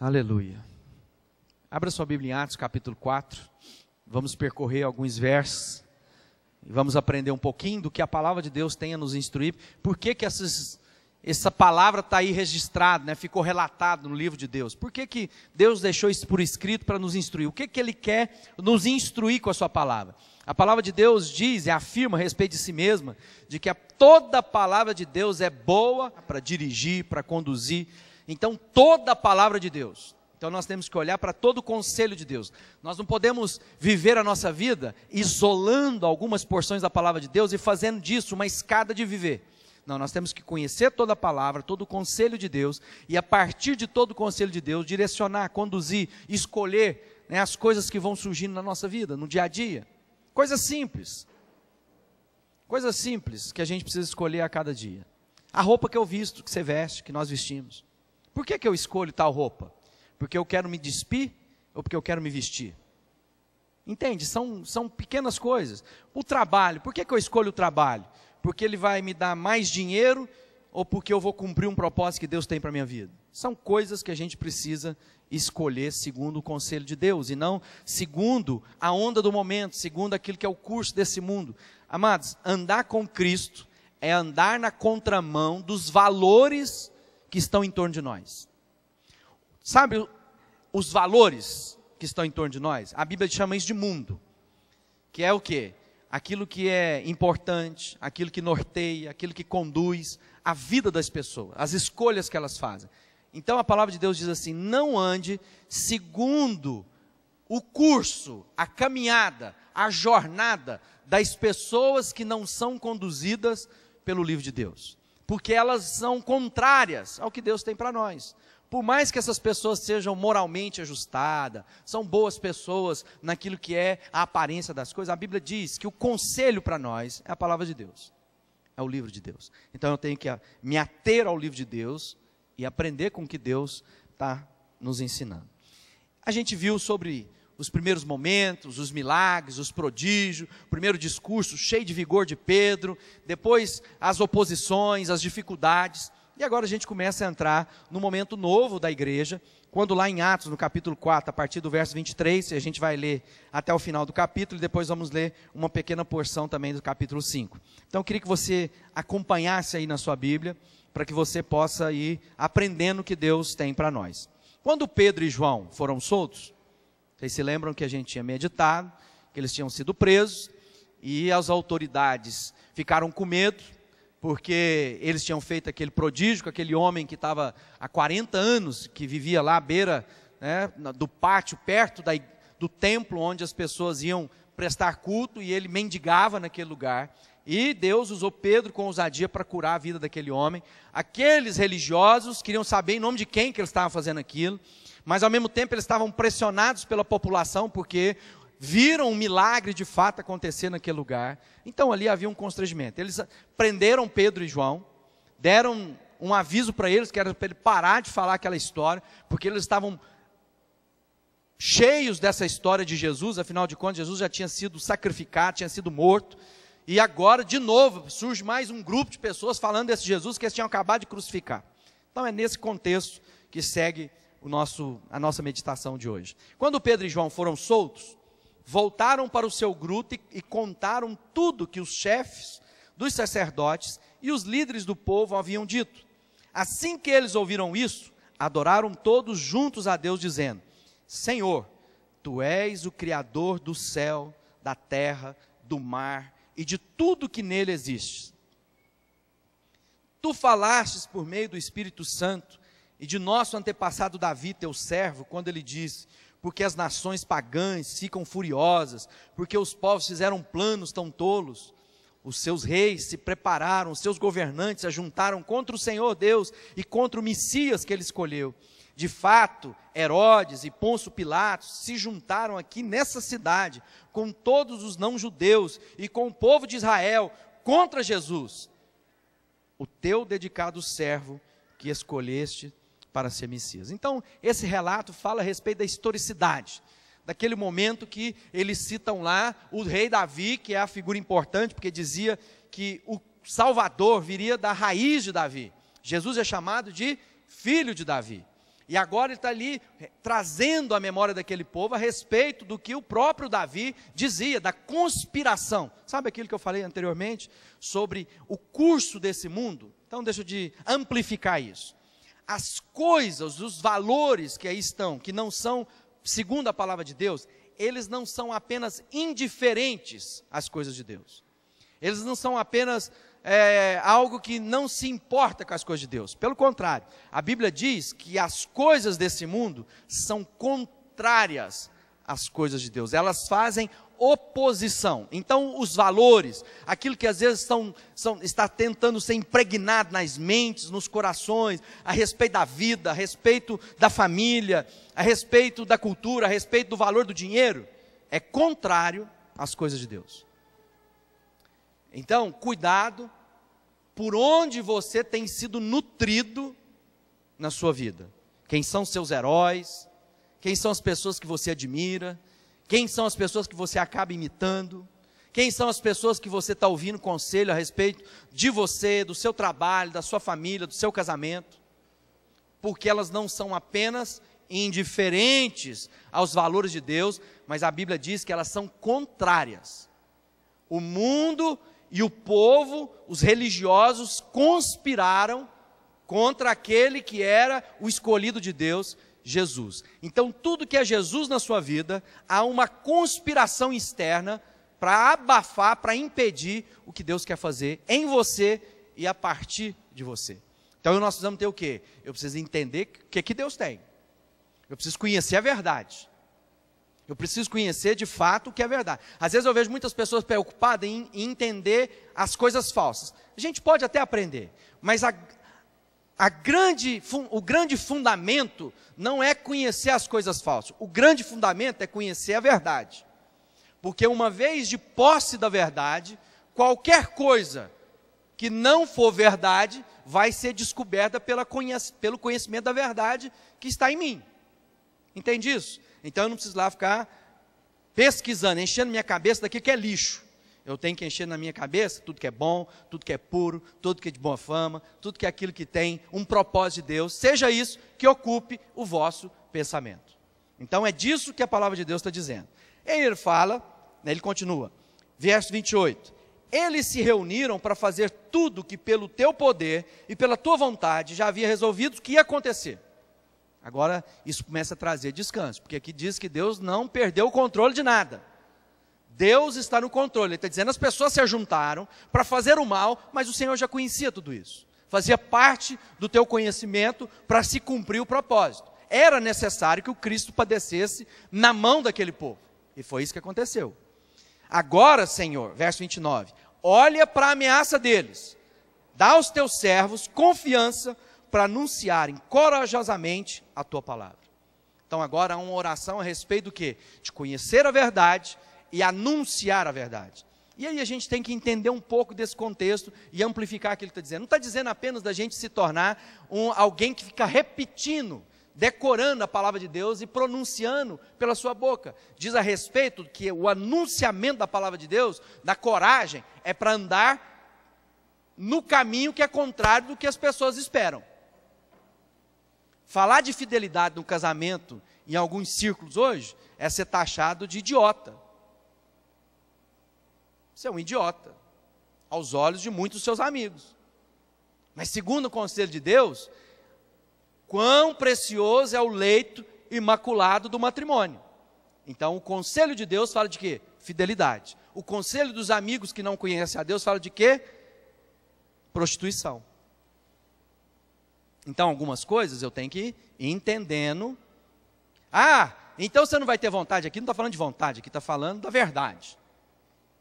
Aleluia. Abra sua Bíblia em Atos capítulo 4. Vamos percorrer alguns versos. E vamos aprender um pouquinho do que a palavra de Deus tem a nos instruir. Por que essa palavra está aí registrada, né? Ficou relatado no livro de Deus. Por que Deus deixou isso por escrito para nos instruir? O que Ele quer nos instruir com a sua palavra? A palavra de Deus diz e afirma a respeito de si mesma, de que toda a palavra de Deus é boa para dirigir, para conduzir. Então toda a palavra de Deus. Então nós temos que olhar para todo o conselho de Deus. Nós não podemos viver a nossa vida isolando algumas porções da palavra de Deus e fazendo disso uma escada de viver. Não, nós temos que conhecer toda a palavra, todo o conselho de Deus, e a partir de todo o conselho de Deus, direcionar, conduzir, escolher, né, as coisas que vão surgindo na nossa vida, no dia a dia. Coisas simples que a gente precisa escolher a cada dia. A roupa que eu visto, que você veste, que nós vestimos. Por que eu escolho tal roupa? Porque eu quero me despir ou porque eu quero me vestir? Entende? São pequenas coisas. O trabalho, por que eu escolho o trabalho? Porque ele vai me dar mais dinheiro ou porque eu vou cumprir um propósito que Deus tem para a minha vida? São coisas que a gente precisa escolher segundo o conselho de Deus e não segundo a onda do momento, segundo aquilo que é o curso desse mundo. Amados, andar com Cristo é andar na contramão dos valores que estão em torno de nós. Sabe os valores que estão em torno de nós? A Bíblia chama isso de mundo, que é o quê? Aquilo que é importante, aquilo que norteia, aquilo que conduz a vida das pessoas, as escolhas que elas fazem. Então a palavra de Deus diz assim: não ande segundo o curso, a caminhada, a jornada das pessoas que não são conduzidas pelo livro de Deus, porque elas são contrárias ao que Deus tem para nós. Por mais que essas pessoas sejam moralmente ajustadas, são boas pessoas naquilo que é a aparência das coisas, a Bíblia diz que o conselho para nós é a palavra de Deus, é o livro de Deus. Então eu tenho que me ater ao livro de Deus e aprender com o que Deus está nos ensinando. A gente viu sobre os primeiros momentos, os milagres, os prodígios, o primeiro discurso cheio de vigor de Pedro, depois as oposições, as dificuldades. E agora a gente começa a entrar no momento novo da igreja, quando lá em Atos, no capítulo 4, a partir do verso 23, a gente vai ler até o final do capítulo, e depois vamos ler uma pequena porção também do capítulo 5. Então eu queria que você acompanhasse aí na sua Bíblia, para que você possa ir aprendendo o que Deus tem para nós. Quando Pedro e João foram soltos, vocês se lembram que a gente tinha meditado, que eles tinham sido presos, e as autoridades ficaram com medo, porque eles tinham feito aquele prodígio com aquele homem que estava há 40 anos, que vivia lá à beira, né, do pátio, perto do templo, onde as pessoas iam prestar culto, e ele mendigava naquele lugar, e Deus usou Pedro com ousadia para curar a vida daquele homem. Aqueles religiosos queriam saber em nome de quem que eles estavam fazendo aquilo, mas ao mesmo tempo eles estavam pressionados pela população, porque viram um milagre de fato acontecer naquele lugar. Então ali havia um constrangimento. Eles prenderam Pedro e João, deram um aviso para eles, que era para ele parar de falar aquela história, porque eles estavam cheios dessa história de Jesus. Afinal de contas, Jesus já tinha sido sacrificado, tinha sido morto, e agora de novo surge mais um grupo de pessoas falando desse Jesus que eles tinham acabado de crucificar. Então é nesse contexto que segue a nossa meditação de hoje. Quando Pedro e João foram soltos, voltaram para o seu grupo e contaram tudo que os chefes dos sacerdotes e os líderes do povo haviam dito. Assim que eles ouviram isso, adoraram todos juntos a Deus, dizendo: Senhor, Tu és o Criador do céu, da terra, do mar e de tudo que nele existe. Tu falastes por meio do Espírito Santo e de nosso antepassado Davi, teu servo, quando ele disse: porque as nações pagãs ficam furiosas, porque os povos fizeram planos tão tolos. Os seus reis se prepararam, os seus governantes se juntaram contra o Senhor Deus e contra o Messias que ele escolheu. De fato, Herodes e Pôncio Pilatos se juntaram aqui nessa cidade, com todos os não-judeus e com o povo de Israel, contra Jesus, o teu dedicado servo que escolheste para ser Messias. Então, esse relato fala a respeito da historicidade, daquele momento que eles citam lá o rei Davi, que é a figura importante, porque dizia que o Salvador viria da raiz de Davi. Jesus é chamado de filho de Davi. E agora ele está ali trazendo a memória daquele povo a respeito do que o próprio Davi dizia, da conspiração. Sabe aquilo que eu falei anteriormente sobre o curso desse mundo? Então deixa eu de amplificar isso. As coisas, os valores que aí estão, que não são, segundo a palavra de Deus, eles não são apenas indiferentes às coisas de Deus. Eles não são apenas algo que não se importa com as coisas de Deus. Pelo contrário, a Bíblia diz que as coisas desse mundo são contrárias às coisas de Deus. Elas fazem oposição. Então, os valores, aquilo que às vezes está tentando ser impregnado nas mentes, nos corações, a respeito da vida, a respeito da família, a respeito da cultura, a respeito do valor do dinheiro, é contrário às coisas de Deus. Então, cuidado por onde você tem sido nutrido na sua vida. Quem são seus heróis? Quem são as pessoas que você admira? Quem são as pessoas que você acaba imitando? Quem são as pessoas que você está ouvindo conselho a respeito de você, do seu trabalho, da sua família, do seu casamento? Porque elas não são apenas indiferentes aos valores de Deus, mas a Bíblia diz que elas são contrárias. O mundo e o povo, os religiosos, conspiraram contra aquele que era o escolhido de Deus, Jesus. Então, tudo que é Jesus na sua vida, há uma conspiração externa para abafar, para impedir o que Deus quer fazer em você e a partir de você. Então, nós precisamos ter o quê? Eu preciso entender o que Deus tem. Eu preciso conhecer a verdade. Eu preciso conhecer de fato o que é verdade. Às vezes eu vejo muitas pessoas preocupadas em entender as coisas falsas. A gente pode até aprender, mas o grande fundamento não é conhecer as coisas falsas. O grande fundamento é conhecer a verdade. Porque uma vez de posse da verdade, qualquer coisa que não for verdade, vai ser descoberta pelo conhecimento da verdade que está em mim. Entende isso? Então eu não preciso lá ficar pesquisando, enchendo minha cabeça daquilo que é lixo. Eu tenho que encher na minha cabeça tudo que é bom, tudo que é puro, tudo que é de boa fama, tudo que é aquilo que tem um propósito de Deus. Seja isso que ocupe o vosso pensamento. Então é disso que a palavra de Deus está dizendo. Ele fala, ele continua, verso 28. Eles se reuniram para fazer tudo que pelo teu poder e pela tua vontade já havia resolvido que ia acontecer. Agora, isso começa a trazer descanso, porque aqui diz que Deus não perdeu o controle de nada. Deus está no controle. Ele está dizendo, as pessoas se ajuntaram para fazer o mal, mas o Senhor já conhecia tudo isso. Fazia parte do teu conhecimento para se cumprir o propósito. Era necessário que o Cristo padecesse na mão daquele povo. E foi isso que aconteceu. Agora, Senhor, verso 29, olha para a ameaça deles. Dá aos teus servos confiança para anunciarem corajosamente a tua palavra. Então agora há uma oração a respeito do quê? De conhecer a verdade e anunciar a verdade. E aí a gente tem que entender um pouco desse contexto e amplificar aquilo que ele está dizendo. Não está dizendo apenas da gente se tornar alguém que fica repetindo, decorando a palavra de Deus e pronunciando pela sua boca. Diz a respeito que o anunciamento da palavra de Deus, da coragem, é para andar no caminho que é contrário do que as pessoas esperam. Falar de fidelidade no casamento, em alguns círculos hoje, é ser taxado de idiota. Você é um idiota, aos olhos de muitos dos seus amigos. Mas segundo o conselho de Deus, quão precioso é o leito imaculado do matrimônio. Então o conselho de Deus fala de quê? Fidelidade. O conselho dos amigos que não conhecem a Deus fala de quê? Prostituição. Então, algumas coisas eu tenho que ir entendendo. Ah, então você não vai ter vontade aqui, não está falando de vontade, aqui está falando da verdade.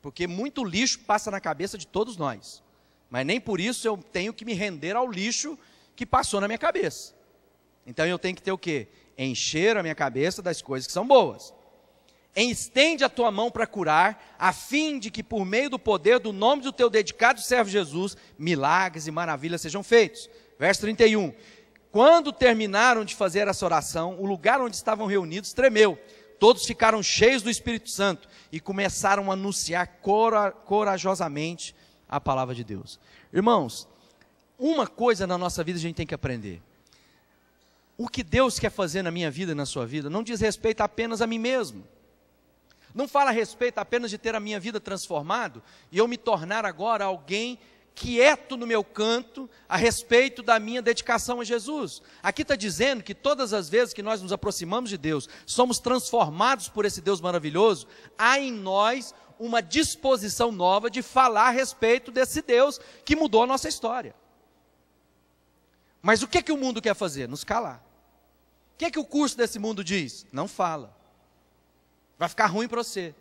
Porque muito lixo passa na cabeça de todos nós. Mas nem por isso eu tenho que me render ao lixo que passou na minha cabeça. Então eu tenho que ter o quê? Encher a minha cabeça das coisas que são boas. Estende a tua mão para curar, a fim de que por meio do poder do nome do teu dedicado servo Jesus, milagres e maravilhas sejam feitos. Verso 31, quando terminaram de fazer essa oração, o lugar onde estavam reunidos tremeu, todos ficaram cheios do Espírito Santo e começaram a anunciar corajosamente a palavra de Deus. Irmãos, uma coisa na nossa vida a gente tem que aprender, o que Deus quer fazer na minha vida e na sua vida não diz respeito apenas a mim mesmo. Não fala a respeito apenas de ter a minha vida transformado e eu me tornar agora alguém quieto no meu canto a respeito da minha dedicação a Jesus. Aqui está dizendo que todas as vezes que nós nos aproximamos de Deus, somos transformados por esse Deus maravilhoso, há em nós uma disposição nova de falar a respeito desse Deus que mudou a nossa história. Mas o que o mundo quer fazer? Nos calar. O que o curso desse mundo diz? Não fala. Vai ficar ruim para você.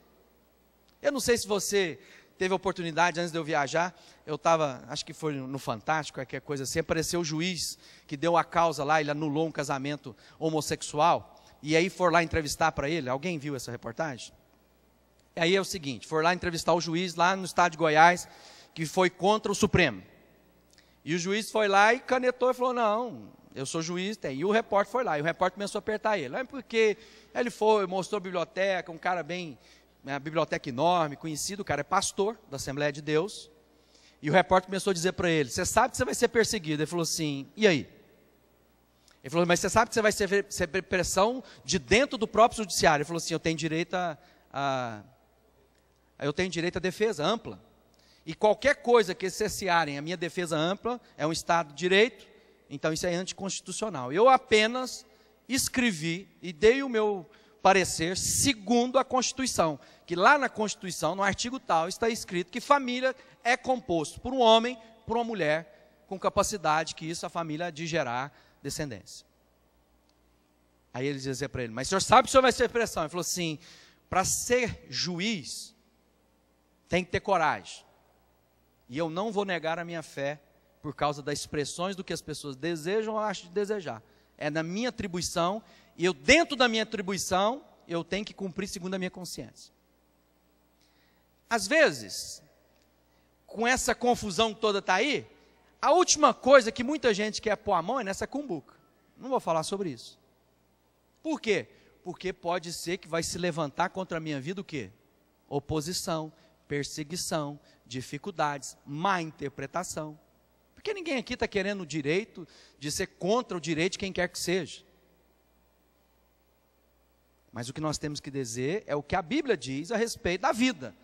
Eu não sei se você teve a oportunidade, antes de eu viajar, eu estava, acho que foi no Fantástico, qualquer coisa assim, apareceu o juiz que deu a causa lá, ele anulou um casamento homossexual, e aí foram lá entrevistar para ele. Alguém viu essa reportagem? E aí é o seguinte, foram lá entrevistar o juiz lá no estado de Goiás, que foi contra o Supremo. E o juiz foi lá e canetou e falou, não, eu sou juiz, tem. E o repórter foi lá, e o repórter começou a apertar ele. É porque ele foi, mostrou a biblioteca, um cara bem, uma biblioteca enorme, conhecido, o cara é pastor da Assembleia de Deus. E o repórter começou a dizer para ele, você sabe que você vai ser perseguido? Ele falou assim, e aí? Ele falou, mas você sabe que você vai ser pressão de dentro do próprio judiciário? Ele falou assim, eu tenho direito a defesa ampla. E qualquer coisa que cercearem a minha defesa ampla é um Estado de Direito, então isso é anticonstitucional. Eu apenas escrevi e dei o meu parecer segundo a Constituição, que lá na Constituição, no artigo tal, está escrito que família é composto por um homem, por uma mulher, com capacidade que isso a família de gerar descendência. Aí ele dizia para ele, mas o senhor sabe que o senhor vai ser pressão? Ele falou assim, para ser juiz, tem que ter coragem. E eu não vou negar a minha fé por causa das expressões do que as pessoas desejam ou acham de desejar. É na minha atribuição, e eu dentro da minha atribuição, eu tenho que cumprir segundo a minha consciência. Às vezes, com essa confusão toda está aí, a última coisa que muita gente quer pôr a mão é nessa cumbuca. Não vou falar sobre isso. Por quê? Porque pode ser que vai se levantar contra a minha vida o quê? Oposição, perseguição, dificuldades, má interpretação. Porque ninguém aqui está querendo o direito de ser contra o direito de quem quer que seja. Mas o que nós temos que dizer é o que a Bíblia diz a respeito da vida.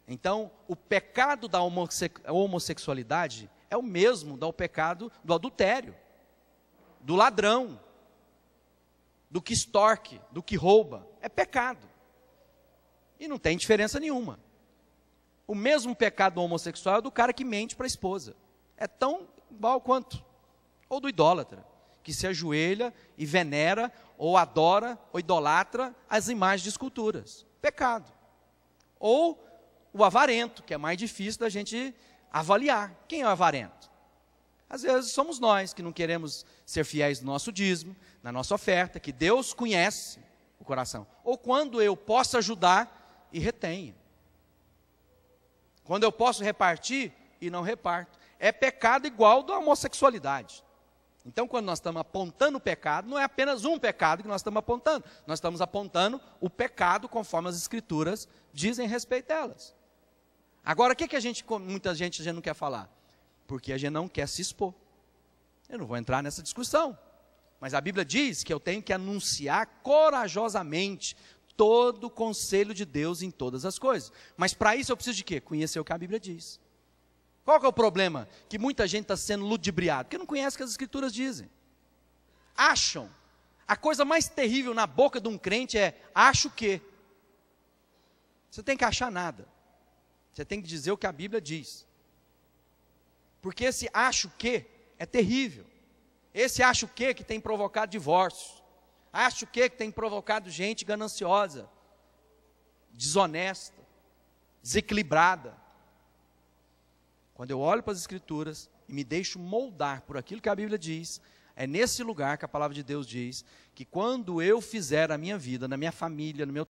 Então, o pecado da homossexualidade é o mesmo do pecado do adultério, do ladrão, do que extorque, do que rouba. É pecado. E não tem diferença nenhuma. O mesmo pecado do homossexual é do cara que mente para a esposa. É tão igual quanto. Ou do idólatra, que se ajoelha e venera, ou adora, ou idolatra as imagens de esculturas. Pecado. Ou o avarento, que é mais difícil da gente avaliar. Quem é o avarento? Às vezes somos nós que não queremos ser fiéis no nosso dízimo, na nossa oferta, que Deus conhece o coração. Ou quando eu posso ajudar e retenha. Quando eu posso repartir e não reparto. É pecado igual da homossexualidade. Então, quando nós estamos apontando o pecado, não é apenas um pecado que nós estamos apontando. Nós estamos apontando o pecado conforme as Escrituras dizem a respeito delas. Agora, o que muita gente já não quer falar? Porque a gente não quer se expor. Eu não vou entrar nessa discussão. Mas a Bíblia diz que eu tenho que anunciar corajosamente todo o conselho de Deus em todas as coisas. Mas para isso eu preciso de quê? Conhecer o que a Bíblia diz. Qual que é o problema? Que muita gente está sendo ludibriado, porque não conhece o que as Escrituras dizem. Acham. A coisa mais terrível na boca de um crente é, acho que. Você tem que achar nada. Você tem que dizer o que a Bíblia diz. Porque esse acho que é terrível. Esse acho que tem provocado divórcio. Acho que tem provocado gente gananciosa, desonesta, desequilibrada. Quando eu olho para as Escrituras e me deixo moldar por aquilo que a Bíblia diz, é nesse lugar que a palavra de Deus diz que quando eu fizer a minha vida, na minha família, no meu